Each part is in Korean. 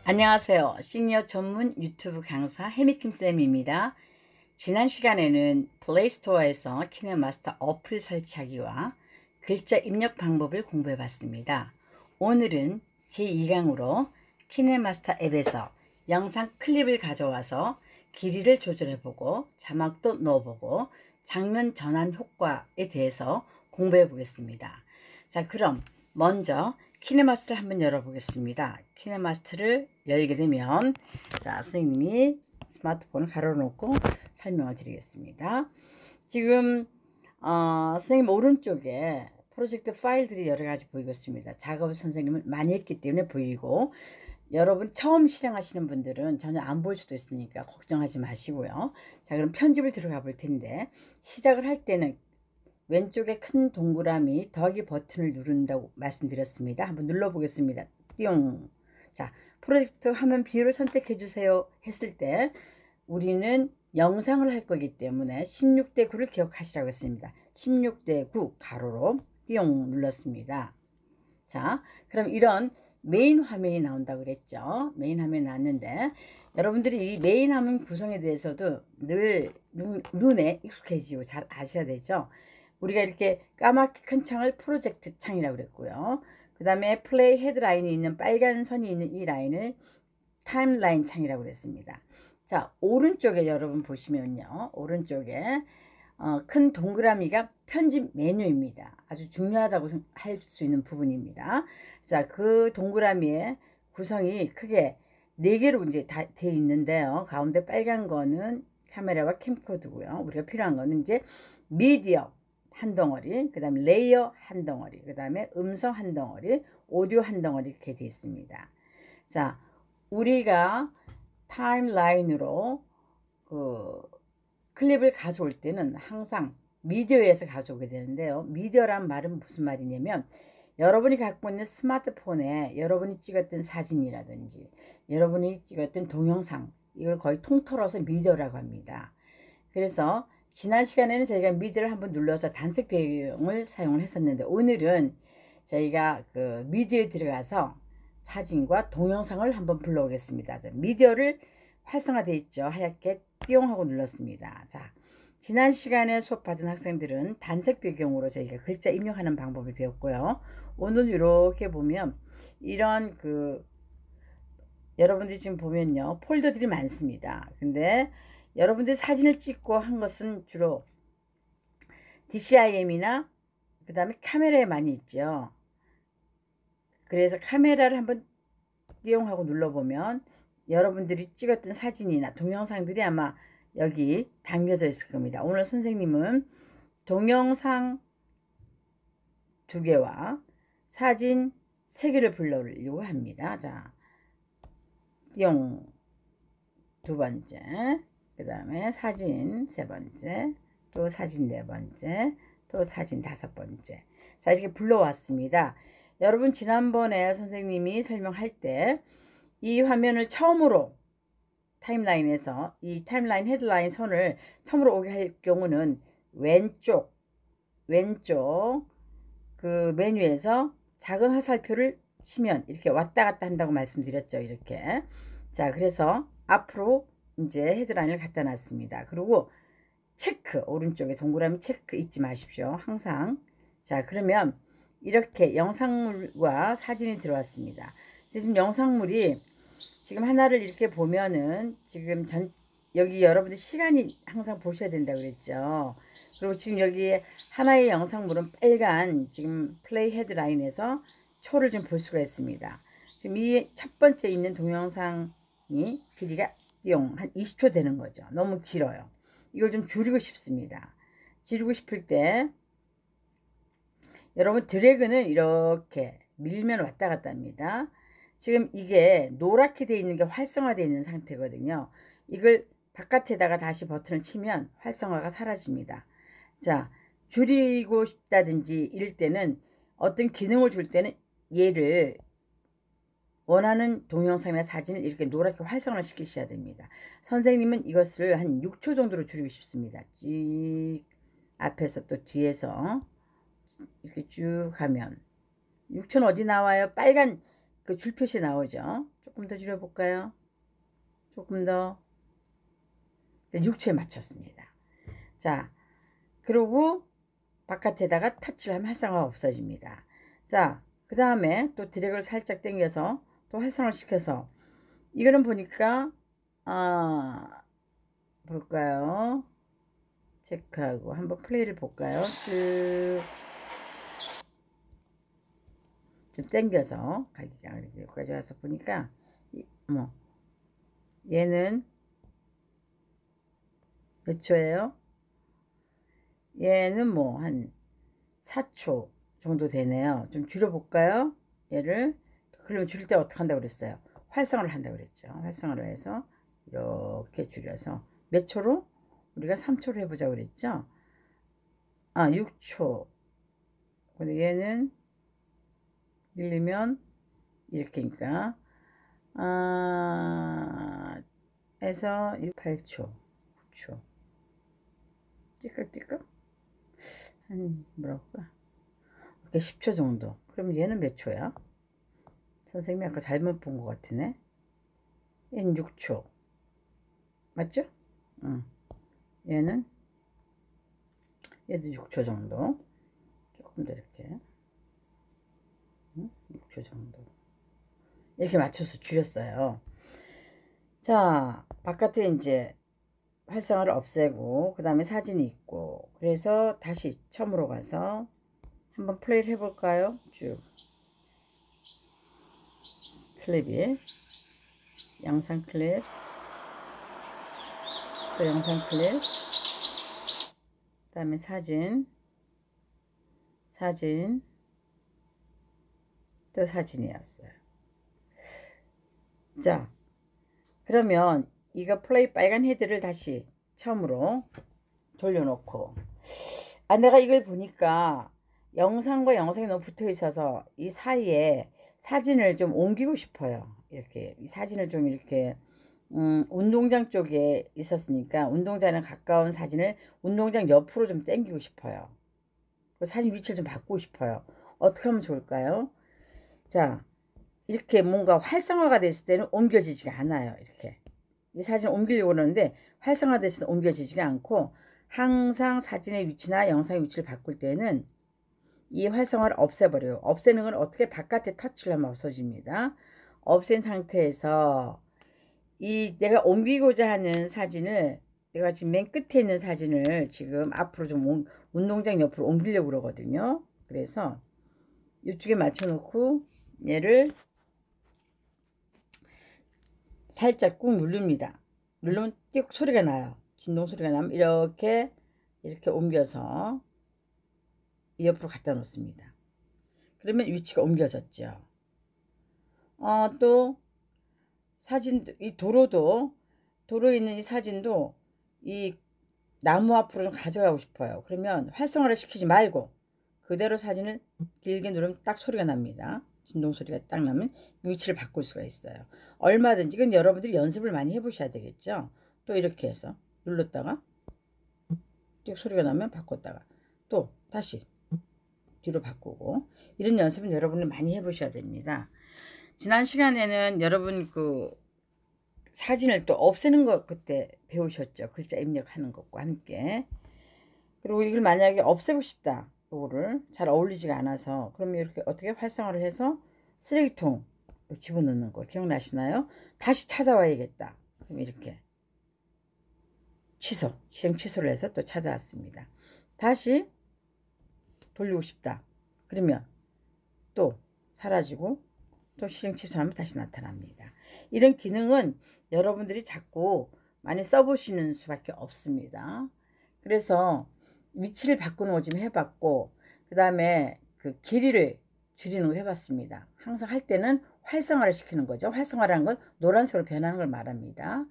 안녕하세요. 시니어 전문 유튜브 강사 해미킴쌤입니다. 지난 시간에는 플레이스토어에서 키네마스터 어플 설치하기와 글자 입력 방법을 공부해 봤습니다. 오늘은 제2강으로 키네마스터 앱에서 영상 클립을 가져와서 길이를 조절해 보고 자막도 넣어 보고 장면 전환 효과에 대해서 공부해 보겠습니다. 자, 그럼 먼저 키네마스터를 한번 열어보겠습니다. 키네마스터를 열게 되면, 자, 선생님이 스마트폰을 가로놓고 설명을 드리겠습니다. 지금 선생님 오른쪽에 프로젝트 파일들이 여러 가지 보이고 있습니다. 작업을 선생님은 많이 했기 때문에 보이고, 여러분 처음 실행하시는 분들은 전혀 안 보일 수도 있으니까 걱정하지 마시고요. 자, 그럼 편집을 들어가 볼 텐데, 시작을 할 때는 왼쪽에 큰 동그라미 더하기 버튼을 누른다고 말씀드렸습니다. 한번 눌러보겠습니다. 띠용. 자, 프로젝트 화면 비율을 선택해 주세요 했을 때 우리는 영상을 할 거기 때문에 16대 9를 기억하시라고 했습니다. 16대 9 가로로 띠용 눌렀습니다. 자, 그럼 이런 메인 화면이 나온다고 그랬죠. 메인 화면이 나왔는데 여러분들이 이 메인 화면 구성에 대해서도 늘 눈에 익숙해지고 잘 아셔야 되죠. 우리가 이렇게 까맣게 큰 창을 프로젝트 창이라고 그랬고요. 그 다음에 플레이 헤드라인이 있는 빨간 선이 있는 이 라인을 타임라인 창이라고 그랬습니다. 자, 오른쪽에 여러분 보시면요. 오른쪽에 큰 동그라미가 편집 메뉴입니다. 아주 중요하다고 할 수 있는 부분입니다. 자, 그 동그라미의 구성이 크게 4개로 이제 다 되어 있는데요. 가운데 빨간 거는 카메라와 캠코더고요. 우리가 필요한 거는 이제 미디어 한 덩어리, 그 다음에 레이어 한 덩어리, 그 다음에 음성 한 덩어리, 오디오 한 덩어리 이렇게 되어 있습니다. 자, 우리가 타임라인으로 그 클립을 가져올 때는 항상 미디어에서 가져오게 되는데요. 미디어란 말은 무슨 말이냐면 여러분이 갖고 있는 스마트폰에 여러분이 찍었던 사진이라든지 여러분이 찍었던 동영상, 이걸 거의 통틀어서 미디어라고 합니다. 그래서 지난 시간에는 저희가 미디어를 한번 눌러서 단색 배경을 사용을 했었는데 오늘은 저희가 그 미디어에 들어가서 사진과 동영상을 한번 불러오겠습니다. 미디어를 활성화되어 있죠. 하얗게 띠용 하고 눌렀습니다. 자, 지난 시간에 수업 받은 학생들은 단색 배경으로 저희가 글자 입력하는 방법을 배웠고요. 오늘 이렇게 보면 이런 여러분들이 지금 보면요. 폴더들이 많습니다. 근데 여러분들이 사진을 찍고 한 것은 주로 DCIM이나 그 다음에 카메라에 많이 있죠. 그래서 카메라를 한번 띠용하고 눌러보면 여러분들이 찍었던 사진이나 동영상들이 아마 여기 담겨져 있을 겁니다. 오늘 선생님은 동영상 2개와 사진 3개를 불러오려고 합니다. 자, 띠용 2번째, 그 다음에 사진 3번째, 또 사진 4번째, 또 사진 5번째. 자, 이렇게 불러왔습니다. 여러분 지난번에 선생님이 설명할 때 이 화면을 처음으로 타임라인에서 이 타임라인 헤드라인 선을 처음으로 오게 할 경우는 왼쪽 그 메뉴에서 작은 화살표를 치면 이렇게 왔다 갔다 한다고 말씀드렸죠. 이렇게. 자, 그래서 앞으로 이제 헤드라인을 갖다 놨습니다. 그리고 체크, 오른쪽에 동그라미 체크 잊지 마십시오. 항상. 자, 그러면 이렇게 영상물과 사진이 들어왔습니다. 지금 영상물이 지금 하나를 이렇게 보면은 지금 여기 여러분들 시간이 항상 보셔야 된다고 그랬죠. 그리고 지금 여기 하나의 영상물은 빨간 지금 플레이 헤드라인에서 초를 좀 볼 수가 있습니다. 지금 이 첫 번째 있는 동영상이 길이가 한 20초 되는 거죠. 너무 길어요. 이걸 좀 줄이고 싶습니다. 줄이고 싶을 때 여러분 드래그는 이렇게 밀면 왔다 갔다 합니다. 지금 이게 노랗게 되어 있는 게 활성화되어 있는 상태거든요. 이걸 바깥에다가 다시 버튼을 치면 활성화가 사라집니다. 자, 줄이고 싶다든지 이럴 때는 어떤 기능을 줄 때는 얘를 원하는 동영상이나 사진을 이렇게 노랗게 활성화 시키셔야 됩니다. 선생님은 이것을 한 6초 정도로 줄이고 싶습니다. 쭉 앞에서 또 뒤에서 이렇게 쭉 가면 6초 어디 나와요? 빨간 그 줄 표시 나오죠. 조금 더 줄여볼까요? 조금 더. 6초에 맞췄습니다. 자, 그리고 바깥에다가 터치를 하면 활성화가 없어집니다. 자, 그 다음에 또 드래그를 살짝 당겨서 또 활성화를 시켜서 이거는 보니까 볼까요? 체크하고 한번 플레이를 볼까요? 쭉 좀 당겨서 가기가 여기까지 와서 보니까 뭐 얘는 몇 초예요? 얘는 뭐 한 4초 정도 되네요. 좀 줄여볼까요? 얘를. 그러면 줄일 때 어떻게 한다고 그랬어요? 활성화를 한다고 그랬죠. 활성화를 해서 이렇게 줄여서 몇 초로? 우리가 3초로 해보자고 그랬죠. 6초. 근데 얘는 늘리면 이렇게니까 해서 8초 9초 띠깍띠깍 한 뭐랄까 이렇게 10초 정도. 그럼 얘는 몇 초야? 선생님이 아까 잘못 본 것 같으네. 얘는 6초 맞죠? 응. 얘도 6초 정도. 조금 더 이렇게 6초 정도 이렇게 맞춰서 줄였어요. 자, 바깥에 이제 활성화를 없애고 그 다음에 사진이 있고, 그래서 다시 처음으로 가서 한번 플레이를 해볼까요? 쭉 클립이 영상 클립, 또 영상 클립, 그 다음에 사진, 또 사진이었어요. 자, 그러면 이거 플레이 빨간 헤드를 다시 처음으로 돌려놓고, 내가 이걸 보니까 영상과 영상이 너무 붙어 있어서 이 사이에 사진을 좀 옮기고 싶어요. 이렇게 이 사진을 좀 이렇게 운동장 쪽에 있었으니까 운동장에 가까운 사진을 운동장 옆으로 좀 당기고 싶어요. 그 사진 위치를 좀 바꾸고 싶어요. 어떻게 하면 좋을까요? 자, 이렇게 뭔가 활성화가 됐을 때는 옮겨지지가 않아요. 이렇게 이 사진을 옮기려고 그러는데 활성화됐을 때 옮겨지지가 않고, 항상 사진의 위치나 영상의 위치를 바꿀 때는 이 활성화를 없애버려요. 없애는 건 어떻게? 바깥에 터치를 하면 없어집니다. 없앤 상태에서 이 내가 옮기고자 하는 사진을, 내가 지금 맨 끝에 있는 사진을 지금 앞으로 좀 운동장 옆으로 옮기려고 그러거든요. 그래서 이쪽에 맞춰 놓고 얘를 살짝 꾹 누릅니다. 누르면 띡 소리가 나요. 진동 소리가 나면 이렇게 옮겨서 이 옆으로 갖다 놓습니다. 그러면 위치가 옮겨졌죠. 또 사진, 이 도로에 있는 이 사진도 이 나무 앞으로 좀 가져가고 싶어요. 그러면 활성화를 시키지 말고 그대로 사진을 길게 누르면 딱 소리가 납니다. 진동 소리가 딱 나면 위치를 바꿀 수가 있어요. 얼마든지. 이건 여러분들이 연습을 많이 해보셔야 되겠죠. 또 이렇게 해서 눌렀다가 띡 소리가 나면 바꿨다가 또 다시 뒤로 바꾸고, 이런 연습은 여러분이 많이 해보셔야 됩니다. 지난 시간에는 여러분 그 사진을 또 없애는 것 그때 배우셨죠. 글자 입력하는 것과 함께. 그리고 이걸 만약에 없애고 싶다. 이거를 잘 어울리지가 않아서, 그러면 이렇게 어떻게 활성화를 해서 쓰레기통 집어넣는 거 기억나시나요? 다시 찾아와야겠다. 그럼 이렇게 실행 취소를 해서 또 찾아왔습니다. 다시 돌리고 싶다. 그러면 또 사라지고 또 실행 취소하면 다시 나타납니다. 이런 기능은 여러분들이 자꾸 많이 써보시는 수밖에 없습니다. 그래서 위치를 바꾸는 거 좀 해봤고, 그 다음에 그 길이를 줄이는 거 해봤습니다. 항상 할 때는 활성화를 시키는 거죠. 활성화라는 건 노란색으로 변하는 걸 말합니다.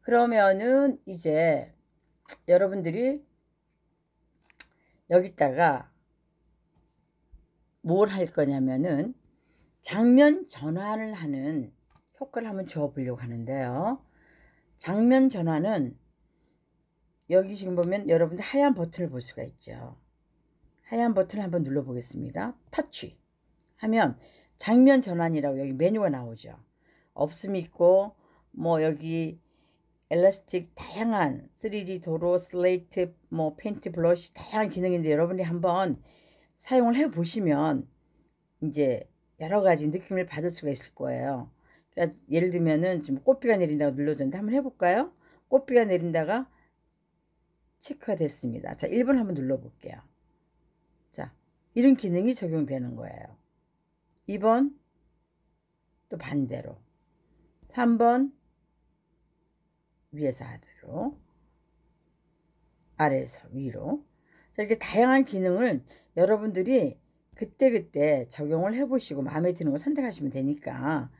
그러면은 이제 여러분들이 여기다가 뭘 할 거냐면은 장면 전환을 하는 효과를 한번 주어 보려고 하는데요. 장면 전환은 여기 지금 보면 여러분들 하얀 버튼을 볼 수가 있죠. 하얀 버튼을 한번 눌러 보겠습니다. 터치 하면 장면 전환이라고 여기 메뉴가 나오죠. 없음 있고 뭐 여기 엘라스틱 다양한 3D 도로, 슬레이트, 뭐 페인트 블러쉬 다양한 기능인데 여러분이 한번 사용을 해 보시면 이제 여러 가지 느낌을 받을 수가 있을 거예요. 그러니까 예를 들면은 지금 꽃비가 내린다고 눌러줬는데 한번 해볼까요? 꽃비가 내린다가 체크가 됐습니다. 자, 1번 한번 눌러볼게요. 자, 이런 기능이 적용되는 거예요. 2번 또 반대로, 3번 위에서 아래로, 아래에서 위로. 자, 이렇게 다양한 기능을 여러분들이 그때그때 적용을 해보시고 마음에 드는 걸 선택하시면 되니까.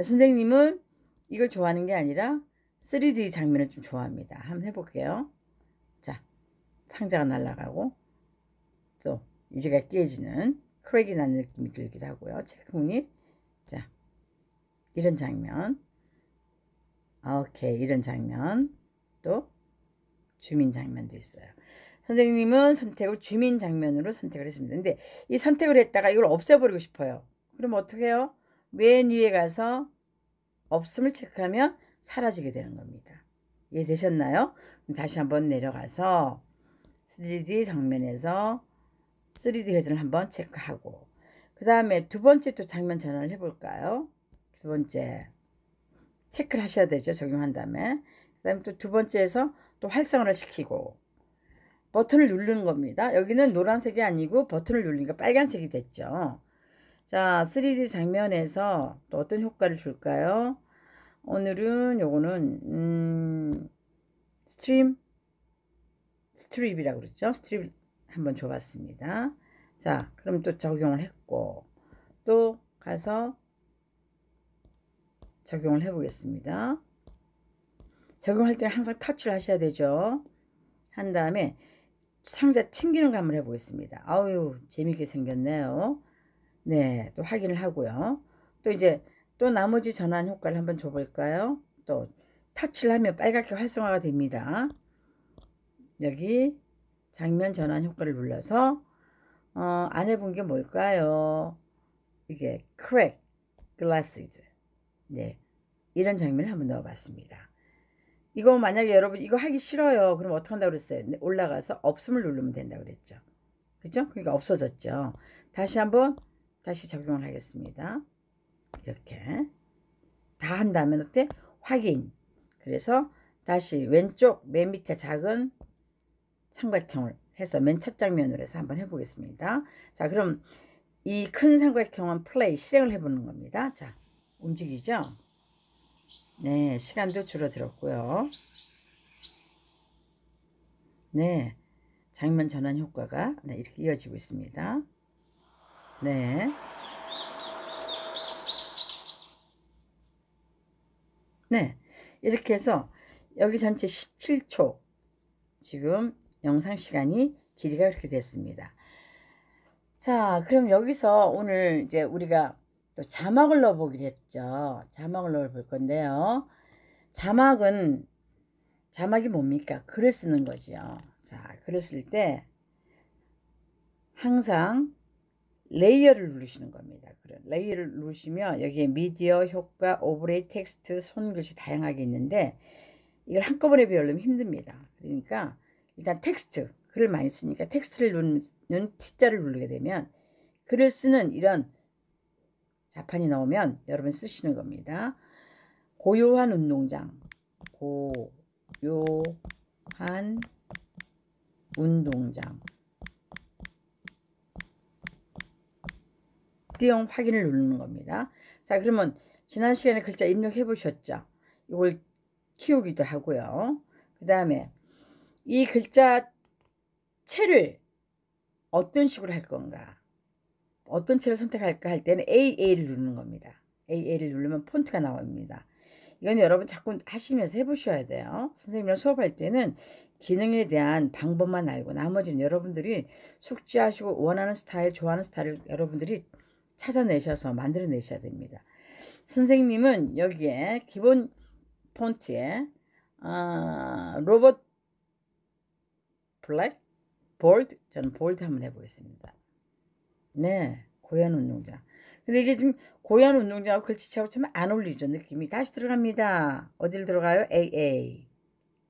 선생님은 이걸 좋아하는 게 아니라 3D 장면을 좀 좋아합니다. 한번 해볼게요. 자, 상자가 날아가고 또 유리가 깨지는 크랙이 나는 느낌이 들기도 하고요. 체크무늬. 자, 이런 장면. 오케이, 이런 장면. 또 주민 장면도 있어요. 선생님은 선택을 주민 장면으로 선택을 했습니다. 근데 이 선택을 했다가 이걸 없애버리고 싶어요. 그럼 어떻게 해요? 맨 위에 가서 없음을 체크하면 사라지게 되는 겁니다. 이해되셨나요? 그럼 다시 한번 내려가서 3D 장면에서 3D 회전을 한번 체크하고 그 다음에 두 번째 또 장면 전환을 해볼까요? 두 번째 체크를 하셔야 되죠. 적용한 다음에 그 다음에 또 두 번째에서 또 활성화를 시키고 버튼을 누르는 겁니다. 여기는 노란색이 아니고 버튼을 누르니까 빨간색이 됐죠. 자, 3D 장면에서 또 어떤 효과를 줄까요? 오늘은 요거는 스트립이라고 그랬죠. 스트립 한번 줘봤습니다. 자, 그럼 또 적용을 했고 또 가서 적용을 해보겠습니다. 적용할 때 항상 터치를 하셔야 되죠. 한 다음에 상자 튕기는 거 한번 해보겠습니다. 아유, 재밌게 생겼네요. 네, 또 확인을 하고요. 또 이제 또 나머지 전환 효과를 한번 줘볼까요? 또 터치를 하면 빨갛게 활성화가 됩니다. 여기 장면 전환 효과를 눌러서 안 해본 게 뭘까요? 이게 crack glasses. 네, 이런 장면을 한번 넣어봤습니다. 이거 만약에 여러분 이거 하기 싫어요. 그럼 어떻게 한다고 그랬어요? 올라가서 없음을 누르면 된다고 그랬죠. 그죠? 그러니까 없어졌죠. 다시 한번 다시 적용을 하겠습니다. 이렇게 다 한 다음에 어때? 확인. 그래서 다시 왼쪽 맨 밑에 작은 삼각형을 해서 맨 첫 장면으로 해서 한번 해보겠습니다. 자, 그럼 이 큰 삼각형은 플레이 실행을 해보는 겁니다. 자, 움직이죠? 네, 시간도 줄어들었고요. 네, 장면 전환 효과가 네, 이렇게 이어지고 있습니다. 네. 네, 이렇게 해서 여기 전체 17초 지금 영상 시간이 길이가 그렇게 됐습니다. 자, 그럼 여기서 오늘 이제 우리가 또 자막을 넣어보기로 했죠. 자막을 넣어볼 건데요. 자막이 뭡니까? 글을 쓰는 거죠. 자, 글을 쓸 때 항상 레이어를 누르시는 겁니다. 레이어를 누르시면 여기에 미디어, 효과, 오버레이, 텍스트, 손글씨 다양하게 있는데 이걸 한꺼번에 배우려면 힘듭니다. 그러니까 일단 텍스트, 글을 많이 쓰니까 텍스트를 누르는 T자를 누르게 되면 글을 쓰는 이런 자판이 나오면 여러분 쓰시는 겁니다. 고요한 운동장, 고요한 운동장 띠용 확인을 누르는 겁니다. 자, 그러면 지난 시간에 글자 입력해 보셨죠? 이걸 키우기도 하고요. 그 다음에 이 글자체를 어떤 식으로 할 건가, 어떤 체를 선택할까 할 때는 AA를 누르는 겁니다. AA를 누르면 폰트가 나옵니다. 이건 여러분 자꾸 하시면서 해보셔야 돼요. 선생님이랑 수업할 때는 기능에 대한 방법만 알고 나머지는 여러분들이 숙지하시고 원하는 스타일, 좋아하는 스타일을 여러분들이 찾아내셔서 만들어내셔야 됩니다. 선생님은 여기에 기본 폰트에 로봇 블랙, 볼드, 저는 볼드 한번 해보겠습니다. 네, 고요한 운동장. 근데 이게 지금 고요한 운동장하고 글씨체하고 좀 안 어울리죠, 느낌이. 다시 들어갑니다. 어딜 들어가요? AA.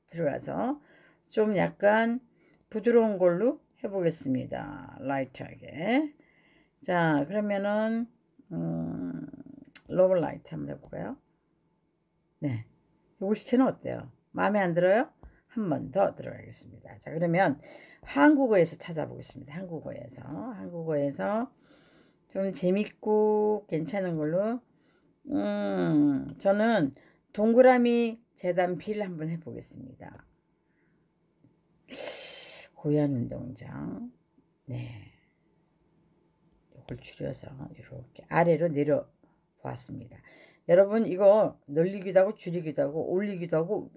들어가서 좀 약간 부드러운 걸로 해보겠습니다. 라이트하게. 자, 그러면은 로우 라이트 한번 해볼까요? 네. 요 글씨체는 어때요? 마음에 안 들어요? 한 번 더 들어가겠습니다. 자, 그러면 한국어에서 찾아보겠습니다. 한국어에서 좀 재밌고 괜찮은 걸로 저는 동그라미 재단 빌 한번 해보겠습니다. 고요한 운동장. 네. 이걸 줄여서 이렇게 아래로 내려 보았습니다. 여러분 이거 늘리기도 하고 줄이기도 하고 올리기도 하고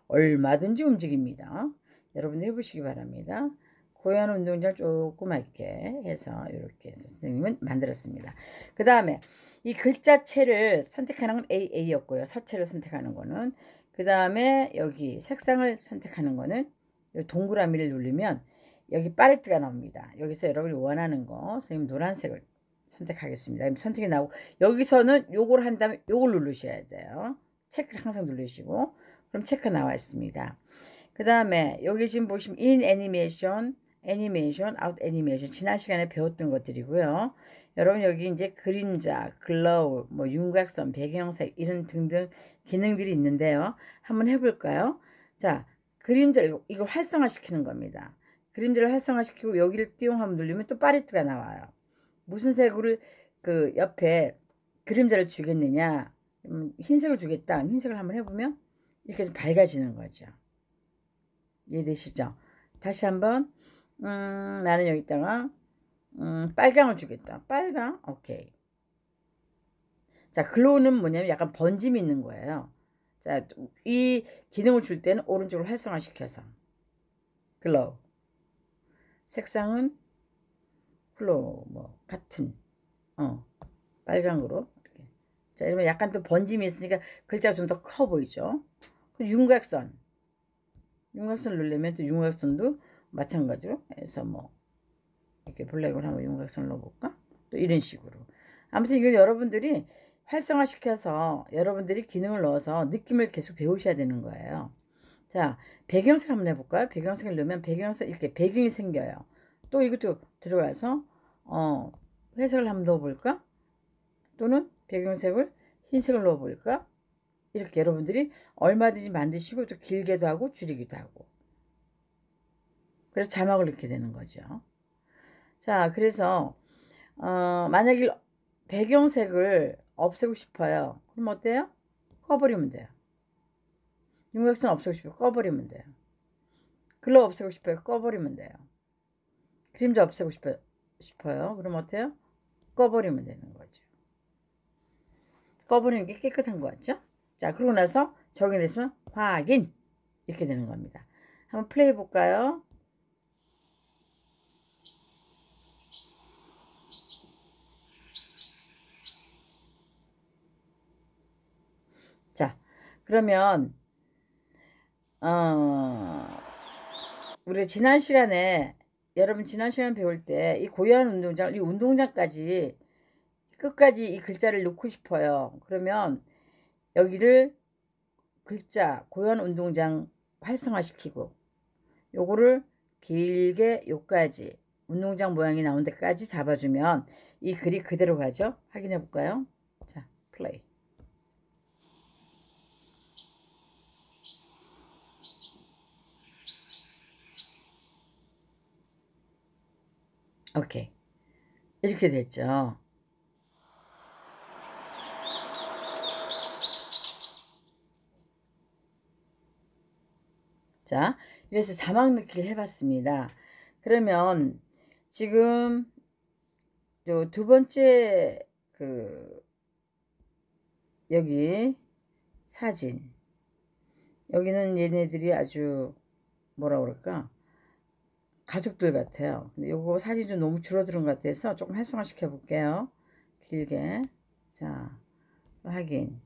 얼마든지 움직입니다. 여러분 해보시기 바랍니다. 고요한 운동장 조그맣게 해서 이렇게 해서 선생님은 만들었습니다. 그 다음에 이 글자체를 선택하는 건 AA였고요. 서체를 선택하는 거는. 그 다음에 여기 색상을 선택하는 거는 이 동그라미를 누르면 여기 팔레트가 나옵니다. 여기서 여러분이 원하는 거 선생님 노란색을 선택하겠습니다. 선택이 나오고 여기서는 요걸 한 다음에 요걸 누르셔야 돼요. 체크를 항상 누르시고 그럼 체크 나와 있습니다. 그 다음에 여기 지금 보시면 in animation, out animation 지난 시간에 배웠던 것들이고요. 여러분 여기 이제 그림자, 글로우, 뭐 윤곽선, 배경색 이런 등등 기능들이 있는데요. 한번 해볼까요? 자, 그림자를 이걸 활성화시키는 겁니다. 그림자를 활성화시키고 여기를 띄용 한번 누르면 또 팔레트가 나와요. 무슨 색으로 그 옆에 그림자를 주겠느냐, 흰색을 주겠다. 흰색을 한번 해보면 이렇게 좀 밝아지는 거죠. 이해되시죠? 다시 한번 나는 여기다가 빨강을 주겠다. 빨강, 오케이. 자, 글로우는 뭐냐면 약간 번짐이 있는 거예요. 자, 이 기능을 줄 때는 오른쪽으로 활성화시켜서 글로우. 색상은 글로우 뭐 같은 빨강으로 이렇게. 자, 이러면 약간 또 번짐이 있으니까 글자가 좀 더 커 보이죠. 윤곽선 누르면 또 윤곽선도 마찬가지로 해서 뭐 이렇게 블랙으로 한번 윤곽선을 넣어볼까? 또 이런 식으로. 아무튼 이건 여러분들이 활성화시켜서 여러분들이 기능을 넣어서 느낌을 계속 배우셔야 되는 거예요. 자, 배경색 한번 해볼까요? 배경색을 넣으면 배경색 이렇게 배경이 생겨요. 또 이것도 들어가서 회색을 한번 넣어볼까? 또는 배경색을 흰색을 넣어볼까? 이렇게 여러분들이 얼마든지 만드시고 또 길게도 하고 줄이기도 하고 그래서 자막을 넣게 되는 거죠. 자, 그래서 만약에 배경색을 없애고 싶어요. 그럼 어때요? 꺼버리면 돼요. 윤곽선 없애고 싶어요. 꺼버리면 돼요. 글로 없애고 싶어요. 꺼버리면 돼요. 그림자 없애고 싶어요. 그럼 어때요? 꺼버리면 되는 거죠. 꺼버리는 게 깨끗한 거 같죠? 자, 그러고 나서 적용됐으면 확인 이렇게 되는 겁니다. 한번 플레이 해볼까요? 자, 그러면 우리 지난 시간에 여러분 지난 시간 배울 때 이 고요한 운동장, 이 운동장까지 끝까지 이 글자를 넣고 싶어요. 그러면 여기를 글자 고요한 운동장 활성화시키고 요거를 길게 요까지 운동장 모양이 나온 데까지 잡아주면 이 글이 그대로 가죠. 확인해 볼까요? 자, 플레이. 오케이. 이렇게 됐죠. 자, 그래서 자막 넣기를 해봤습니다. 그러면 지금 두 번째 여기 사진 여기는 얘네들이 아주 뭐라 그럴까 가족들 같아요. 근데 요거 사진 좀 너무 줄어드는 것 같아서 조금 활성화 시켜 볼게요. 길게. 자, 확인.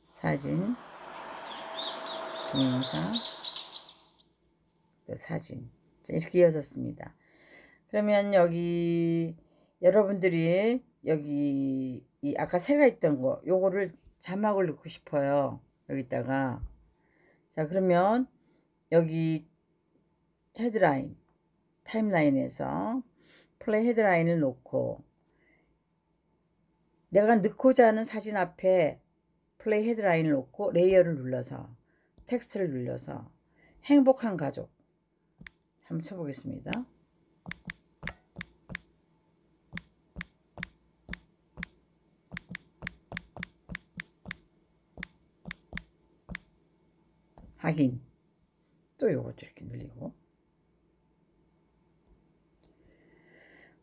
사진, 동영상, 또 사진. 자, 이렇게 이어졌습니다. 그러면 여기 여러분들이 여기 이 아까 새가 있던 거 요거를 자막을 넣고 싶어요. 여기다가. 자, 그러면 여기 헤드라인 타임라인에서 플레이 헤드라인을 놓고 내가 넣고자 하는 사진 앞에 플레이 헤드라인을 놓고 레이어를 눌러서 텍스트를 눌러서 행복한 가족 한번 쳐보겠습니다. 확인. 또 요것도 이렇게 늘리고.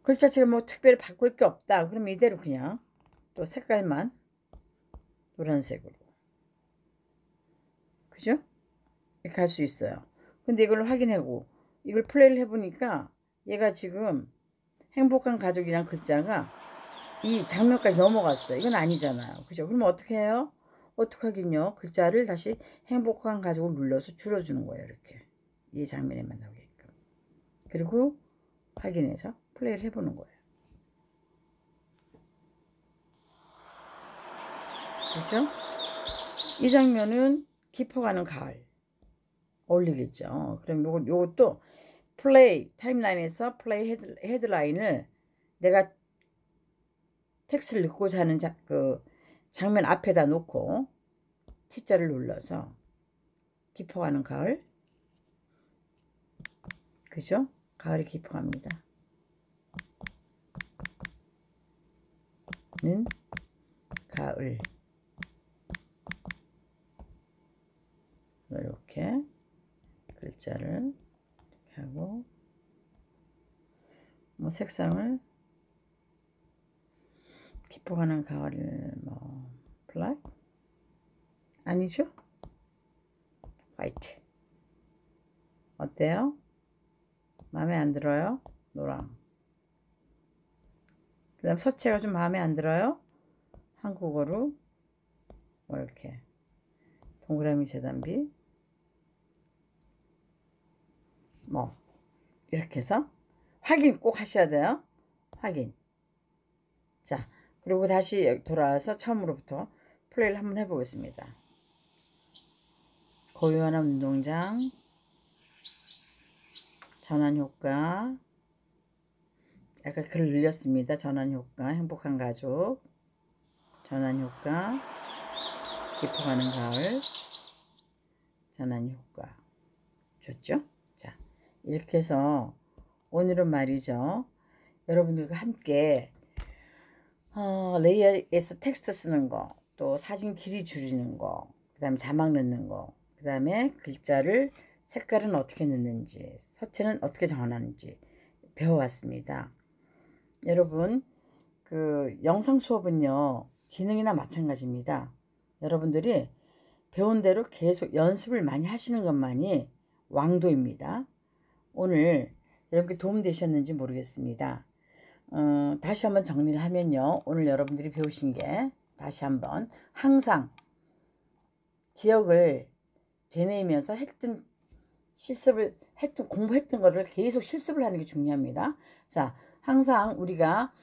글자체가 뭐 특별히 바꿀 게 없다. 그럼 이대로 그냥 또 색깔만 노란색으로. 그죠? 이렇게 할 수 있어요. 근데 이걸 확인하고 이걸 플레이를 해보니까 얘가 지금 행복한 가족이란 글자가 이 장면까지 넘어갔어요. 이건 아니잖아요. 그죠? 그러면 어떻게 해요? 어떻게 하긴요. 글자를 다시 행복한 가족을 눌러서 줄여주는 거예요. 이렇게. 이 장면에만 나오게끔. 그리고 확인해서 플레이를 해보는 거예요. 그렇죠? 이 장면은 깊어가는 가을 어울리겠죠. 그럼 요것도 플레이 타임라인에서 플레이 헤드라인을 내가 텍스트를 넣고자 하는 그 장면 앞에다 놓고 T자를 눌러서 깊어가는 가을. 그죠? 가을이 깊어갑니다. 는 가을. 이렇게 글자를 하고 뭐 색상을 깊어가는 가을 뭐 블랙 아니죠? 화이트. 어때요? 마음에 안 들어요? 노랑. 그 다음 서체가 좀 마음에 안 들어요? 한국어로 뭐 이렇게 동그라미 재단비 뭐 이렇게 해서 확인 꼭 하셔야 돼요. 확인. 자, 그리고 다시 돌아와서 처음으로부터 플레이를 한번 해보겠습니다. 고요한 운동장 전환효과 약간 글을 늘렸습니다. 전환효과 행복한 가족 전환효과 깊어가는 가을 전환효과 좋죠? 자, 이렇게 해서 오늘은 말이죠. 여러분들과 함께 레이어에서 텍스트 쓰는 거, 또 사진 길이 줄이는 거, 그 다음에 자막 넣는 거, 그 다음에 글자를 색깔은 어떻게 넣는지, 서체는 어떻게 정하는지 배워왔습니다. 여러분, 그 영상 수업은요, 기능이나 마찬가지입니다. 여러분들이 배운 대로 계속 연습을 많이 하시는 것만이 왕도입니다. 오늘 여러분께 도움되셨는지 모르겠습니다. 다시 한번 정리를 하면요. 오늘 여러분들이 배우신 게 다시 한번 항상 기억을 되뇌이면서 했던 실습을 했던 공부했던 거를 계속 실습을 하는 게 중요합니다. 자, 항상 우리가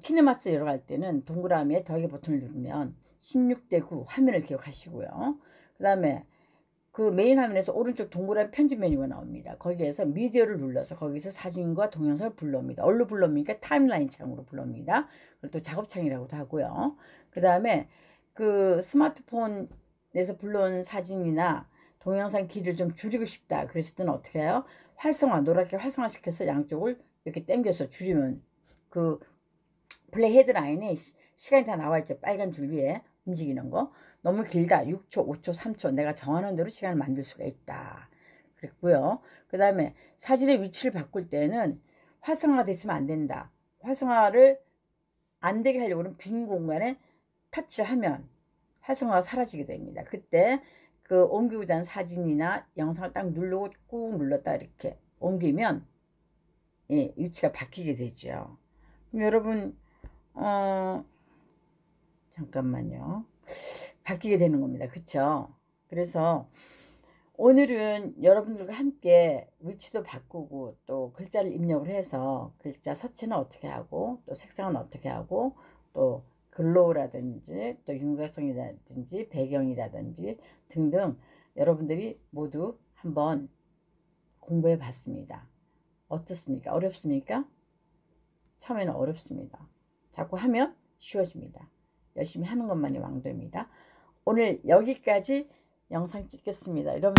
키네마스터 열어갈 때는 동그라미에 더하기 버튼을 누르면 16대 9 화면을 기억하시고요. 그 다음에 그 메인 화면에서 오른쪽 동그라미 편집 메뉴가 나옵니다. 거기에서 미디어를 눌러서 거기서 사진과 동영상을 불러옵니다. 어디로 불러옵니까? 타임라인 창으로 불러옵니다. 그리고 또 작업창이라고도 하고요. 그 다음에 그 스마트폰에서 불러온 사진이나 동영상 길이를 좀 줄이고 싶다. 그랬을 때는 어떻게 해요? 활성화, 노랗게 활성화시켜서 양쪽을 이렇게 당겨서 줄이면 그 플레이 헤드라인에 시간이 다 나와 있죠. 빨간 줄 위에 움직이는 거. 너무 길다. 6초, 5초, 3초. 내가 정하는 대로 시간을 만들 수가 있다. 그랬고요. 그 다음에 사진의 위치를 바꿀 때는 활성화가 됐으면 안 된다. 활성화를 안 되게 하려고는 빈 공간에 터치를 하면 활성화가 사라지게 됩니다. 그때 그 옮기고자 하는 사진이나 영상을 딱 누르고 꾹 눌렀다 이렇게 옮기면 예, 위치가 바뀌게 되죠. 그럼 여러분 잠깐만요. 바뀌게 되는 겁니다. 그쵸? 그래서 오늘은 여러분들과 함께 위치도 바꾸고 또 글자를 입력을 해서 글자 서체는 어떻게 하고 또 색상은 어떻게 하고 또 글로우라든지 또 윤곽선이라든지 배경이라든지 등등 여러분들이 모두 한번 공부해 봤습니다. 어떻습니까? 어렵습니까? 처음에는 어렵습니다. 자꾸 하면 쉬워집니다. 열심히 하는 것만이 왕도입니다. 오늘 여기까지 영상 찍겠습니다. 여러분